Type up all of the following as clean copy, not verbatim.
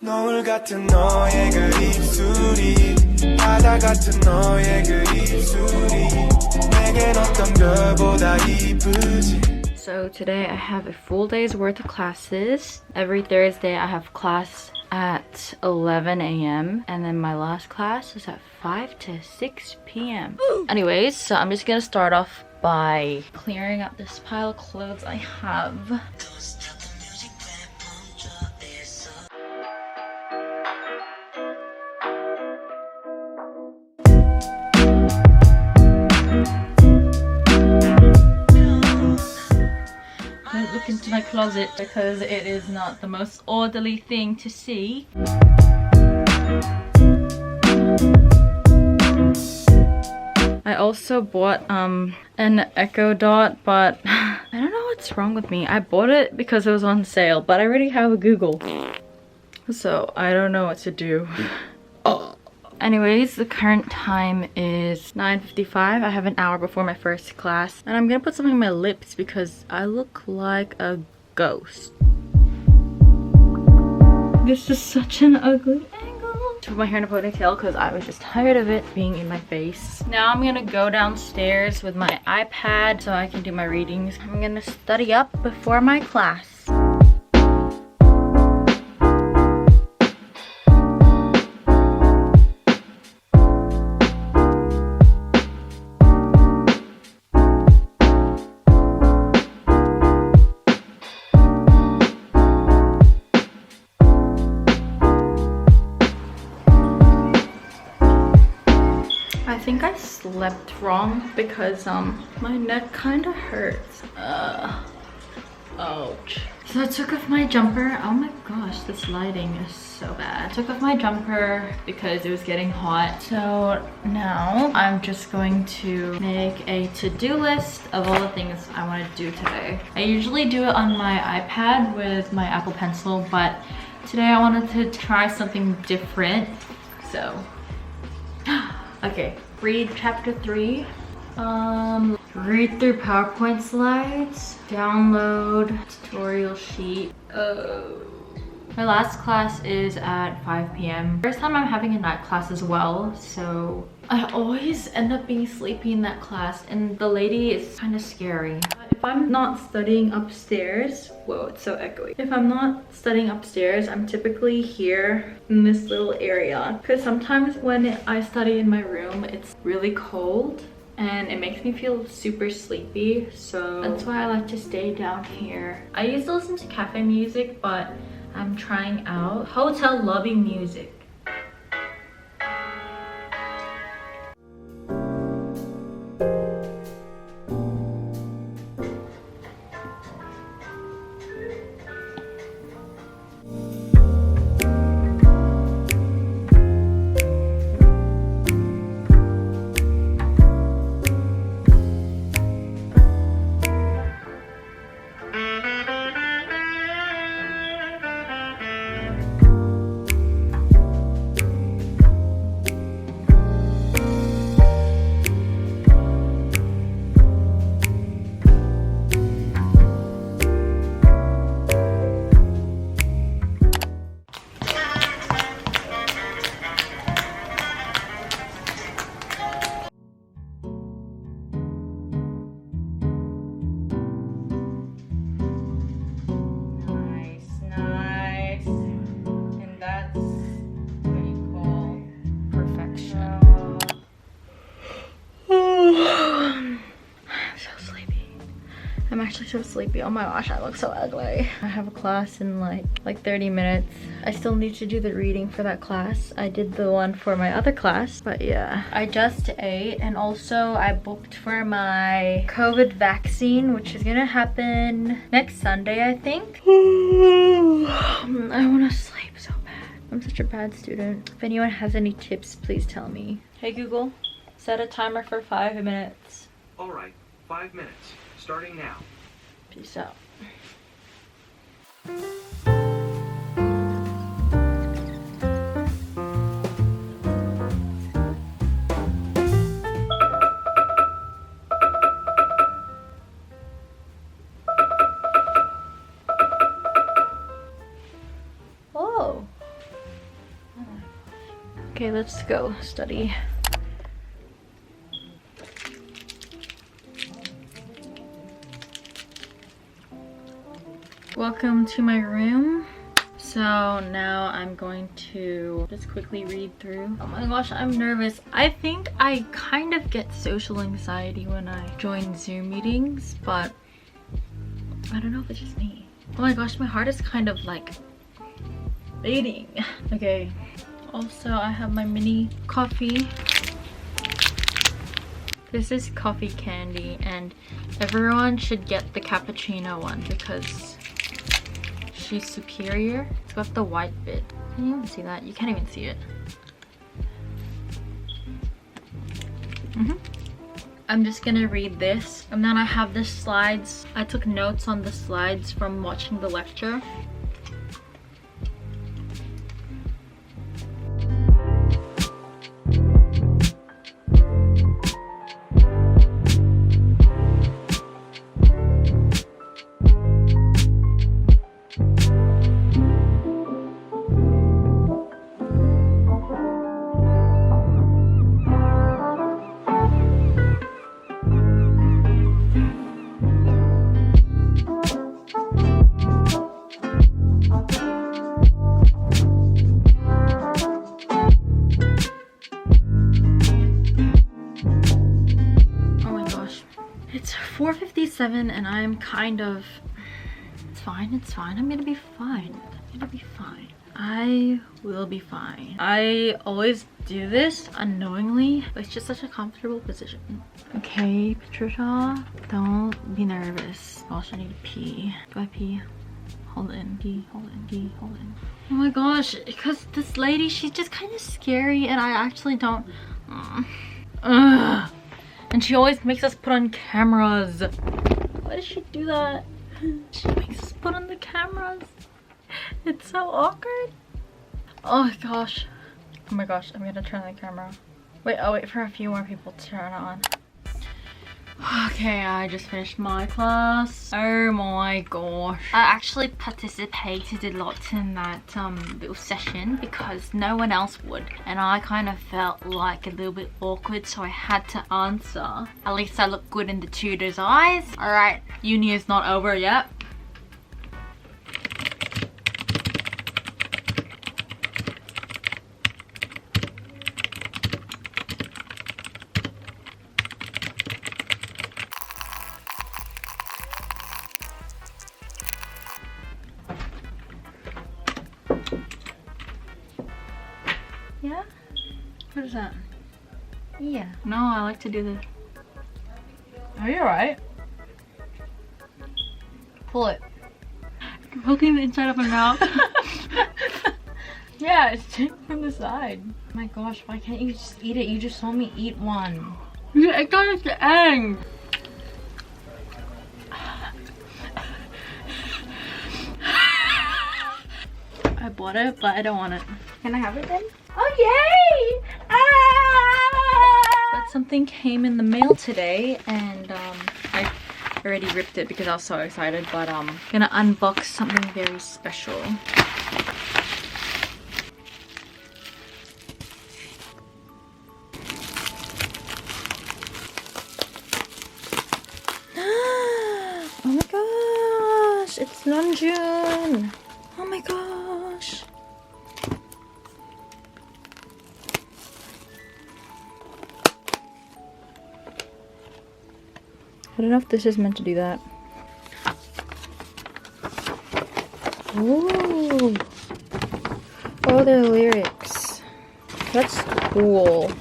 노을 같은 너의 그 입술이 바다 같은 너의 그 입술이 내겐 어떤 별보다 이쁘지. So today I have a full day's worth of classes. Every Thursday I have class at 11 a.m. and then my last class is at 5 to 6 p.m. Anyways, so I'm just gonna start off by clearing up this pile of clothes I have. Don't look into my closet because it is not the most orderly thing to see. I also bought an Echo Dot, but I don't know what's wrong with me. I bought it because it was on sale, but I already have a Google, so I don't know what to do. Anyways, the current time is 9:55. I have an hour before my first class, and I'm gonna put something on my lips because I look like a ghost. This is such an ugly angle. Put my hair in a ponytail because I was just tired of it being in my face. Now I'm gonna go downstairs with my iPad so I can do my readings. I'm gonna study up before my class. I think I slept wrong because my neck kind of hurts. Ouch. So I took off my jumper. Oh my gosh, this lighting is so bad. I took off my jumper because it was getting hot. So now I'm just going to make a to-do list of all the things I want to do today. I usually do it on my iPad with my Apple Pencil, but today I wanted to try something different. So okay, read chapter 3, read through PowerPoint slides, download tutorial sheet. My last class is at 5 p.m. First time I'm having a night class as well, so I always end up being sleepy in that class, and the lady is kind of scary. If I'm not studying upstairs, whoa, it's so echoey. If I'm not studying upstairs, I'm typically here in this little area. Because sometimes when I study in my room, it's really cold and it makes me feel super sleepy. So that's why I like to stay down here. I used to listen to cafe music, but I'm trying out hotel lobby music. I'm actually so sleepy. Oh my gosh, I look so ugly. I have a class in like 30 minutes. I still need to do the reading for that class. I did the one for my other class, but yeah. I just ate, and also I booked for my COVID vaccine, which is gonna happen next Sunday, I think. I wanna sleep so bad. I'm such a bad student. If anyone has any tips, please tell me. Hey Google, set a timer for 5 minutes. All right, 5 minutes. Starting now. Peace out. Okay, let's go study. Welcome to my room. So now I'm going to just quickly read through. Oh my gosh, I'm nervous. I think I kind of get social anxiety when I join Zoom meetings, but I don't know if it's just me. Oh my gosh, my heart is kind of like beating. Okay. Also, I have my mini coffee. This is coffee candy, and everyone should get the cappuccino one because she's superior. It's got the white bit. Can you even see that? You can't even see it. I'm just gonna read this, and then I have the slides. I took notes on the slides from watching the lecture. It's 4:57 and I'm kind of... It's fine. I'm gonna be fine. I will be fine. I always do this unknowingly, but it's just such a comfortable position. Okay, Patricia, don't be nervous. Gosh, I need to pee. Do I pee? Hold in, pee, hold in, pee, hold in. Oh my gosh, because this lady, she's just kind of scary and I actually don't... Ugh. And she always makes us put on cameras. Why does she do that? She makes us put on the cameras. It's so awkward. Oh gosh. Oh my gosh, I'm gonna turn the camera. Wait, I'll wait for a few more people to turn it on. Okay, I just finished my class. Oh my gosh. I actually participated a lot in that little session because no one else would. And I kind of felt like a little bit awkward, so I had to answer. At least I look good in the tutor's eyes. Alright, uni is not over yet. Yeah? What is that? Yeah. No, I like to do this. Are you alright? Pull it. You're poking the inside of my mouth. Yeah, it's from the side. Oh my gosh, why can't you just eat it? You just saw me eat one. I thought it's the end. I bought it, but I don't want it. Can I have it then? Oh yay! Ah! But something came in the mail today, and I already ripped it because I was so excited. But I'm gonna unbox something very special. Oh my gosh! It's Namjoon! Oh my gosh! I don't know if this is meant to do that. Ooh. Oh, the lyrics. That's cool.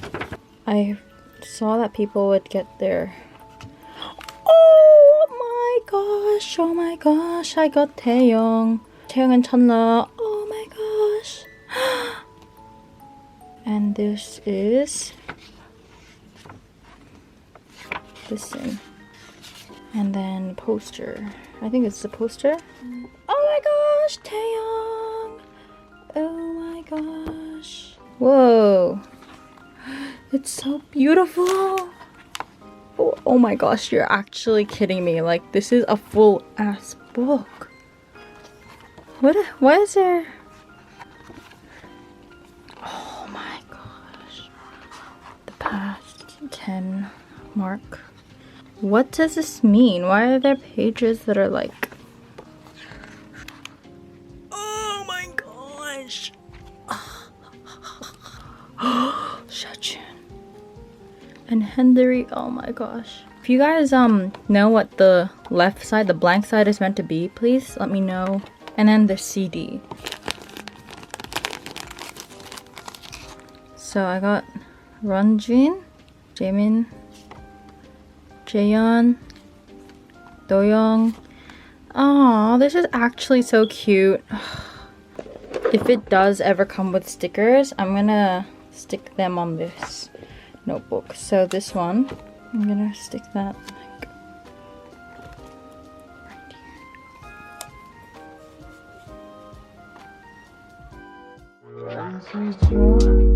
I saw that people would get their... Oh my gosh, I got Taeyong. Taeyong and Chanla. Oh my gosh. And this is... Listen. And then poster. I think it's the poster. Oh my gosh, Taeyong! Oh my gosh. Whoa. It's so beautiful. Oh my gosh, you're actually kidding me. Like, this is a full ass book. Why is there... Oh my god. 10 mark. What does this mean? Why are there pages that are like... Oh my gosh! Shachun. And Henry, oh my gosh. If you guys know what the left side, the blank side is meant to be, please let me know. And then the CD. So I got Ranjin, Jaemin, Jaeyeon, Doyoung. Oh, this is actually so cute. If it does ever come with stickers, I'm gonna stick them on this notebook. So this one, I'm gonna stick that like right here.